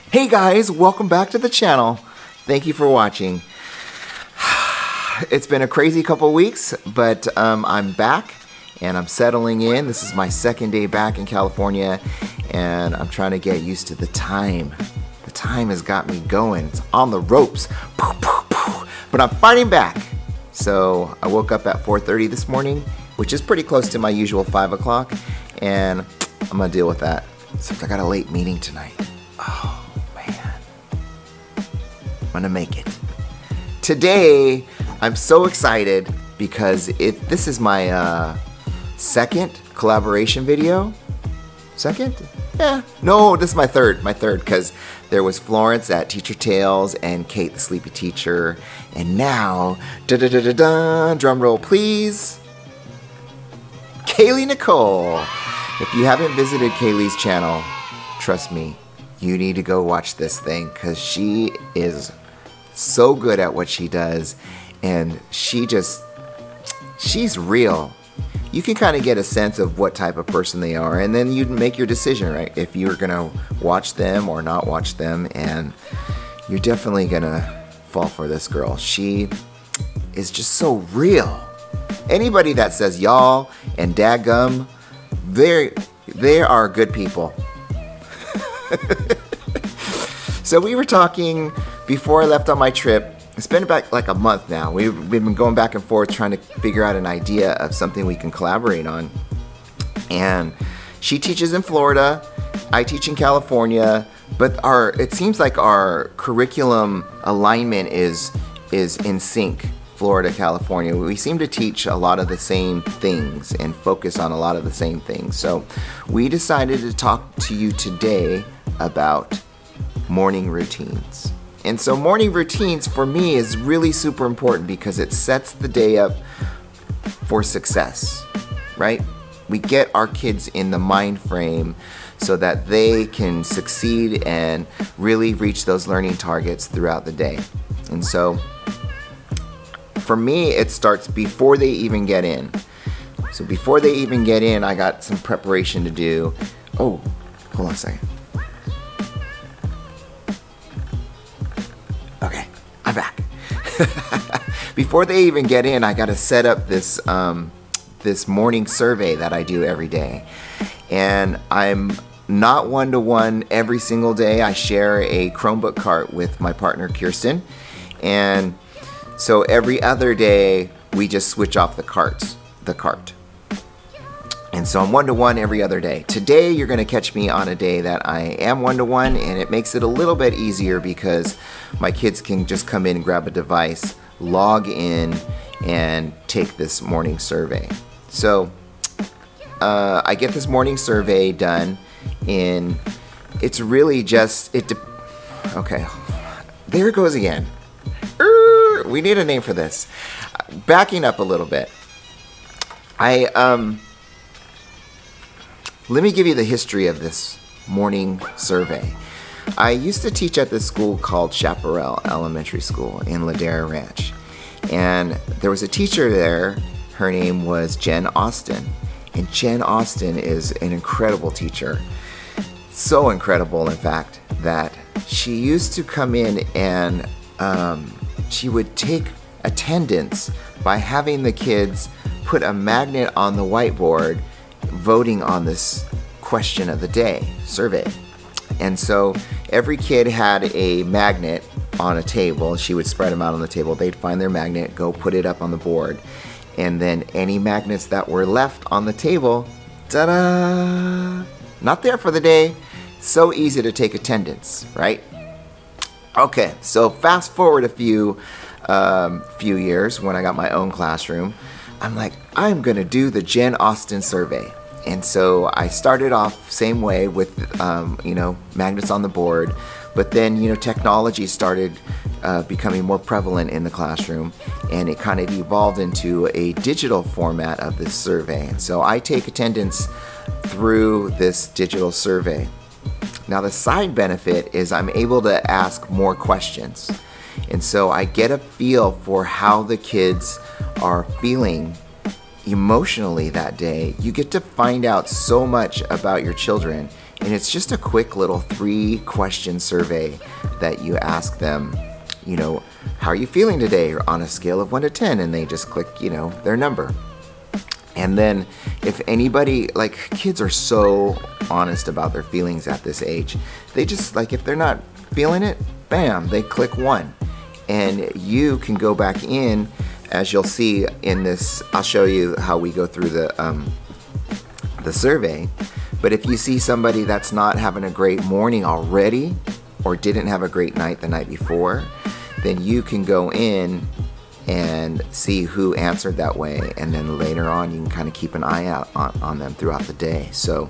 Hey guys, welcome back to the channel. Thank you for watching. It's been a crazy couple weeks, but I'm back and I'm settling in. This is my second day back in California and I'm trying to get used to the time. The time has got me going. It's on the ropes. But I'm fighting back. So I woke up at 4:30 this morning, which is pretty close to my usual 5 o'clock, and I'm gonna deal with that. Except I got a late meeting tonight. Oh man, I'm gonna make it. Today, I'm so excited because this is my second collaboration video. Second? Yeah, no, this is my third, because there was Florence at Teacher Tales and Kate the Sleepy Teacher, and now, drum roll please, Kayley Nikkole. If you haven't visited Kayley's channel, trust me, you need to go watch this thing, because she is so good at what she does, and she's real. You can kind of get a sense of what type of person they are, and then you make your decision, right? If you're gonna watch them or not watch them, and you're definitely gonna fall for this girl. She is just so real. Anybody that says y'all and dadgum, they are good people. So we were talking before I left on my trip. It's been about like a month now. We've been going back and forth trying to figure out an idea of something we can collaborate on. And she teaches in Florida, I teach in California, but it seems like our curriculum alignment is in sync, Florida, California. We seem to teach a lot of the same things and focus on a lot of the same things. So we decided to talk to you today about morning routines. And so morning routines for me is really super important because it sets the day up for success, right? We get our kids in the mind frame so that they can succeed and really reach those learning targets throughout the day. And so for me, it starts before they even get in. So before they even get in, I got some preparation to do. Oh, hold on a second. Okay, I'm back. Before they even get in, I got to set up this this morning survey that I do every day. And I'm not one-to-one every single day. I share a Chromebook cart with my partner, Kirsten. And so every other day, we just switch off the cart. And so I'm one-to-one every other day. Today, you're gonna catch me on a day that I am one-to-one, and it makes it a little bit easier because my kids can just come in and grab a device, log in, and take this morning survey. So I get this morning survey done in, it's really just, okay, there it goes again. We need a name for this. Backing up a little bit. Let me give you the history of this morning survey. I used to teach at this school called Chaparral Elementary School in Ladera Ranch. And there was a teacher there, her name was Jen Austin. And Jen Austin is an incredible teacher. So incredible, in fact, that she used to come in and she would take attendance by having the kids put a magnet on the whiteboard voting on this question of the day survey. And so every kid had a magnet on a table. She would spread them out on the table. They'd find their magnet, go put it up on the board. And then any magnets that were left on the table, ta-da, not there for the day. So easy to take attendance, right? Okay, so fast forward a few years when I got my own classroom. I'm like, I'm gonna do the Jen Austin survey. And so I started off same way with, magnets on the board, but then, technology started becoming more prevalent in the classroom, and it kind of evolved into a digital format of this survey. And so I take attendance through this digital survey. Now the side benefit is I'm able to ask more questions. And so I get a feel for how the kids are feeling emotionally that day. You get to find out so much about your children And it's just a quick little 3-question survey that you ask them, how are you feeling today, or on a scale of 1 to 10, and they just click, their number. And then if anybody, kids are so honest about their feelings at this age, they just, if they're not feeling it, bam, they click 1. And you can go back in, as you'll see in this, I'll show you how we go through the survey. But if you see somebody that's not having a great morning already, or didn't have a great night the night before, then you can go in and see who answered that way, and then later on you can kind of keep an eye out on them throughout the day. So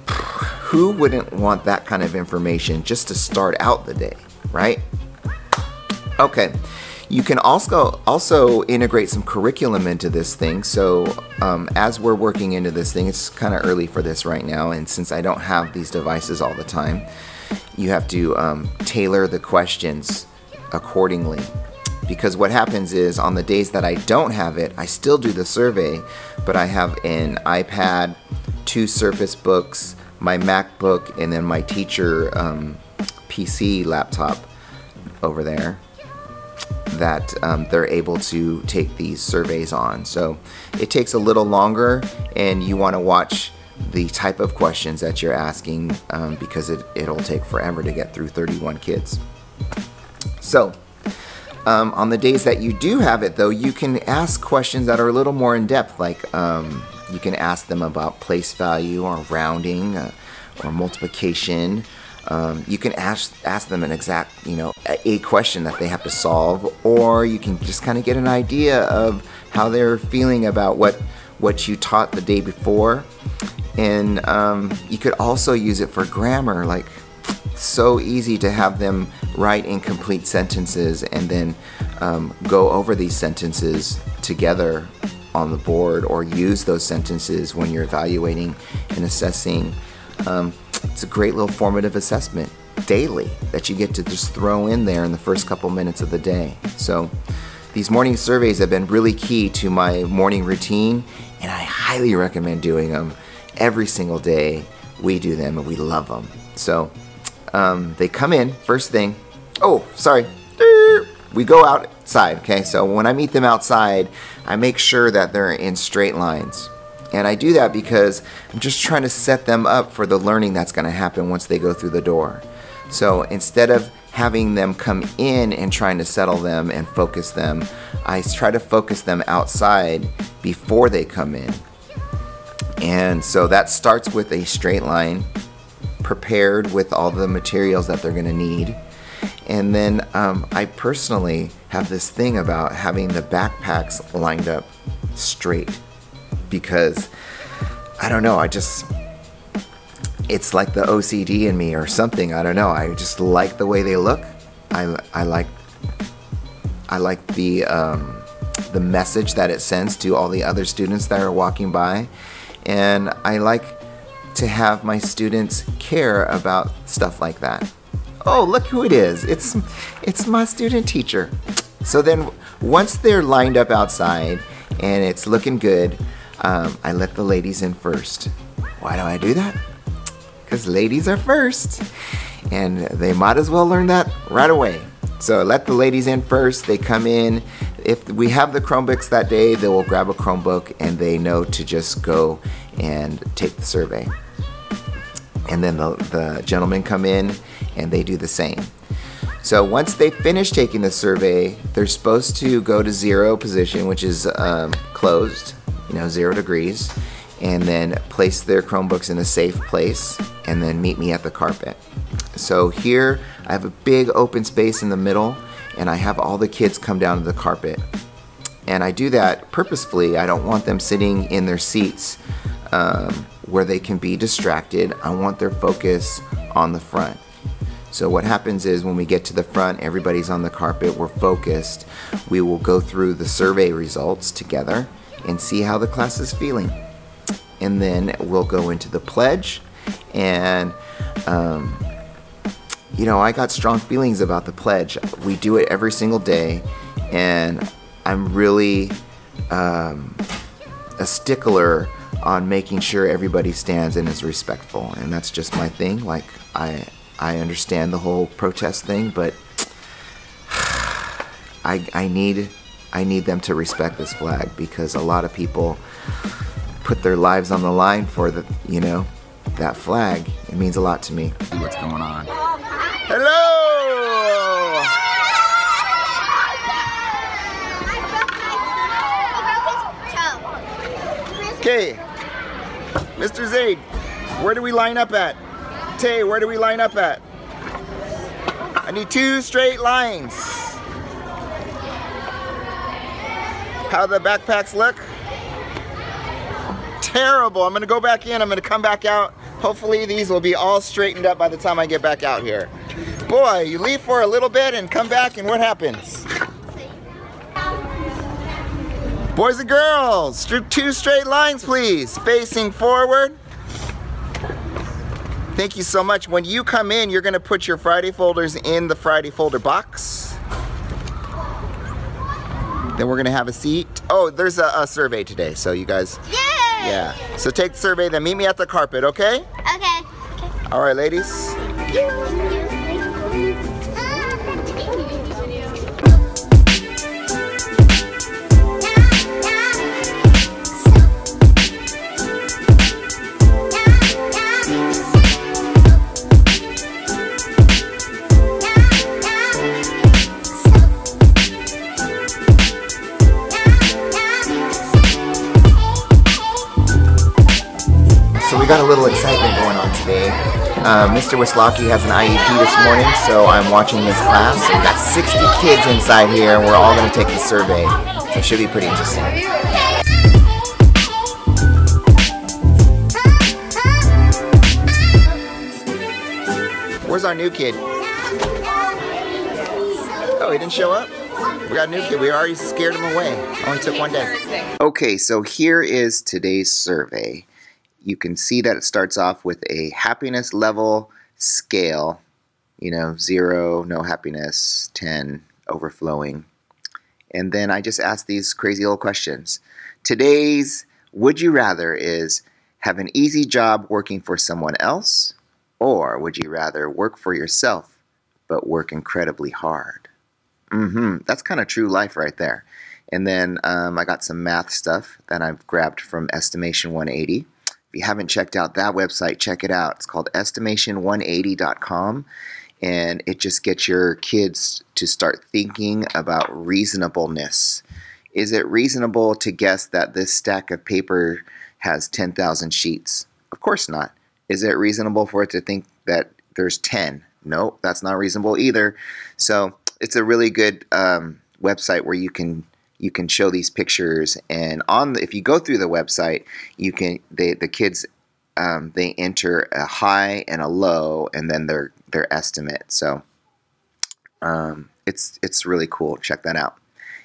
who wouldn't want that kind of information just to start out the day, right? Okay, you can also integrate some curriculum into this thing. So as we're working into this thing, it's kind of early for this right now, and since I don't have these devices all the time, you have to tailor the questions accordingly. Because what happens is, on the days that I don't have it, I still do the survey, but I have an iPad, 2 Surface Books, my MacBook, and then my teacher PC laptop over there that they're able to take these surveys on. So it takes a little longer, and you want to watch the type of questions that you're asking because it'll take forever to get through 31 kids. So on the days that you do have it, though, you can ask questions that are a little more in depth, you can ask them about place value, or rounding, or multiplication. You can ask them an exact, a question that they have to solve, or you can just kind of get an idea of how they're feeling about what you taught the day before. And you could also use it for grammar, so easy to have them write incomplete sentences and then go over these sentences together on the board, or use those sentences when you're evaluating and assessing. It's a great little formative assessment daily that you get to just throw in there in the first couple minutes of the day. So these morning surveys have been really key to my morning routine, and I highly recommend doing them every single day. We do them and we love them. So they come in first thing. Oh, sorry. We go outside, okay? So when I meet them outside, I make sure that they're in straight lines. And I do that because I'm just trying to set them up for the learning that's going to happen once they go through the door. So instead of having them come in and trying to settle them and focus them, I try to focus them outside before they come in. And so that starts with a straight line, prepared with all the materials that they're going to need. And then I personally have this thing about having the backpacks lined up straight, because I don't know, it's like the OCD in me or something. I don't know. I just like the way they look. I like the message that it sends to all the other students that are walking by, and I like to have my students care about stuff like that. Oh, look who it is. It's my student teacher. So then once they're lined up outside and it's looking good, I let the ladies in first. Why do I do that? Because ladies are first, and they might as well learn that right away. So let the ladies in first. They come in. If we have the Chromebooks that day, they will grab a Chromebook, and they know to just go and take the survey. And then the gentlemen come in and they do the same. So once they finish taking the survey, they're supposed to go to 0 position, which is closed, 0 degrees, and then place their Chromebooks in a safe place, and then meet me at the carpet. So here I have a big open space in the middle, and I have all the kids come down to the carpet. And I do that purposefully. I don't want them sitting in their seats where they can be distracted. I want their focus on the front. So what happens is, when we get to the front, everybody's on the carpet, we're focused. We will go through the survey results together and see how the class is feeling. And then we'll go into the pledge, and I got strong feelings about the pledge. We do it every single day, and I'm really a stickler on making sure everybody stands and is respectful, and that's just my thing. Like, I understand the whole protest thing, but I need them to respect this flag, because a lot of people put their lives on the line for the, you know, that flag. It means a lot to me. See what's going on. Hello! Okay, Mr. Zaid, where do we line up at? Tay, where do we line up at? I need 2 straight lines. How the backpacks look? Terrible. I'm gonna go back in, I'm gonna come back out. Hopefully these will be all straightened up by the time I get back out here. Boy, you leave for a little bit and come back, and what happens? Boys and girls, 2 straight lines please, facing forward. Thank you so much. When you come in, you're gonna put your Friday folders in the Friday folder box. Then we're gonna have a seat. Oh, there's a survey today, so you guys. Yay! Yeah, so take the survey, then meet me at the carpet, okay? Okay. All right, ladies. So we got a little excitement going on today. Mr. Wislocki has an IEP this morning, so I'm watching his class. So we've got 60 kids inside here, and we're all going to take the survey. So it should be pretty interesting. Where's our new kid? Oh, he didn't show up? We got a new kid. We already scared him away. Only took 1 day. Okay, so here is today's survey. You can see that it starts off with a happiness level scale. You know, 0, no happiness, 10, overflowing. And then I just asked these crazy old questions. Today's would you rather is have an easy job working for someone else, or would you rather work for yourself but work incredibly hard? That's kind of true life right there. And then I got some math stuff that I've grabbed from Estimation 180. If you haven't checked out that website, check it out. It's called estimation180.com, and it just gets your kids to start thinking about reasonableness. Is it reasonable to guess that this stack of paper has 10,000 sheets? Of course not. Is it reasonable for it to think that there's 10? Nope, that's not reasonable either. So it's a really good website where you can show these pictures, and if you go through the website, the kids they enter a high and a low, and then their estimate. So it's really cool. Check that out.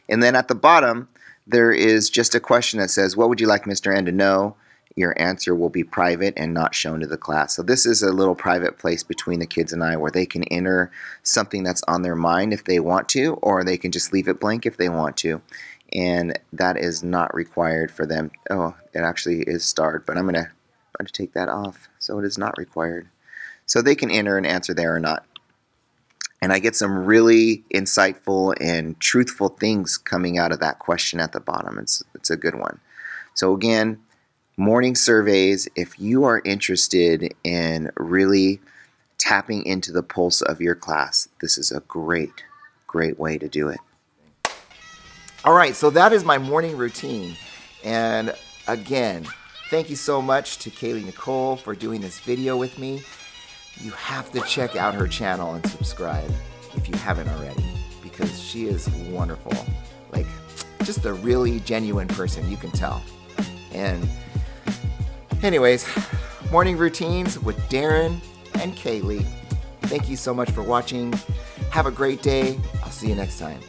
And then at the bottom there is just a question that says, "What would you like Mr. N to know?" Your answer will be private and not shown to the class. So this is a little private place between the kids and I, where they can enter something that's on their mind if they want to, or they can just leave it blank if they want to. And that is not required for them. Oh, it actually is starred, but I'm gonna take that off, so it is not required. So they can enter an answer there or not. And I get some really insightful and truthful things coming out of that question at the bottom. It's a good one. So again, morning surveys, if you are interested in really tapping into the pulse of your class, this is a great way to do it. All right, so that is my morning routine. And again, thank you so much to Kayley Nikkole for doing this video with me. You have to check out her channel and subscribe if you haven't already, because she is wonderful. Like, just a really genuine person, you can tell. And anyways, morning routines with Darin and Kayley. Thank you so much for watching. Have a great day. I'll see you next time.